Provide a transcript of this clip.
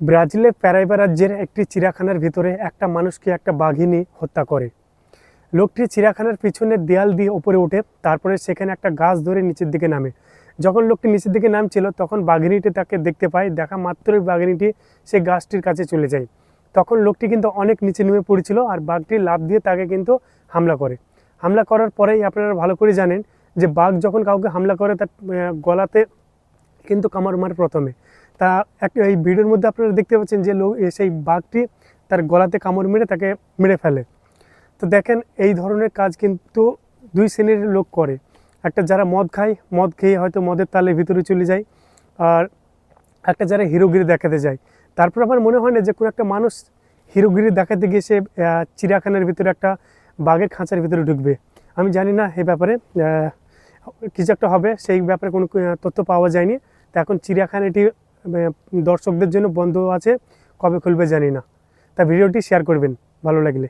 ব্রাজিলে প্যারাইবা রাজ্যের একটি চিড়িয়াখানার ভিতরে একটা মানুষকে একটা বাঘিনী হত্যা করে। লোকটি চিড়িয়াখানার পিছনের দেয়াল দিয়ে উপরে ওঠে, তারপরে সেখানে একটা গাছ ধরে নিচের দিকে নামে। যখন লোকটি নিচের দিকে নামছিল তখন বাঘিনীটি তাকে দেখতে পায়। দেখা মাত্রই বাঘিনীটি সেই গাছটির কাছে চলে যায়। তখন লোকটি কিন্তু অনেক নিচে নেমে পড়েছিল আর বাঘটি লাফ দিয়ে তাকে কিন্তু হামলা করে। হামলা করার পরেই আপনারা ভালো করে জানেন যে বাঘ যখন কাউকে হামলা করে তার গলাতে কিন্তু কামড় মারে প্রথমে। তা একটা এই ভিডিওর মধ্যে আপনারা দেখতে পাচ্ছেন যে সেই বাঘটি তার গলাতে কামড় মেরে তাকে মেরে ফেলে। তো দেখেন এই ধরনের কাজ কিন্তু দুই শ্রেণীর লোক করে। একটা যারা মদ খায়, মদ খেয়ে হয়তো মদের তালের ভিতরে চলে যায়, আর একটা যারা হিরোগিরি দেখাতে যায়। তারপর আমার মনে হয় না যে কোনো একটা মানুষ হিরোগিরি দেখাতে গিয়ে সে চিড়িয়াখানার ভিতরে একটা বাঘের খাঁচার ভিতরে ঢুকবে। আমি জানি না এই ব্যাপারে কিছু একটা হবে, সেই ব্যাপারে কোনো তথ্য পাওয়া যায়নি। তো এখন চিড়িয়াখানাটি দর্শকদের জন্য বন্ধ আছে, কবে খুলবে জানি না। তা ভিডিওটি শেয়ার করবেন ভালো লাগলে।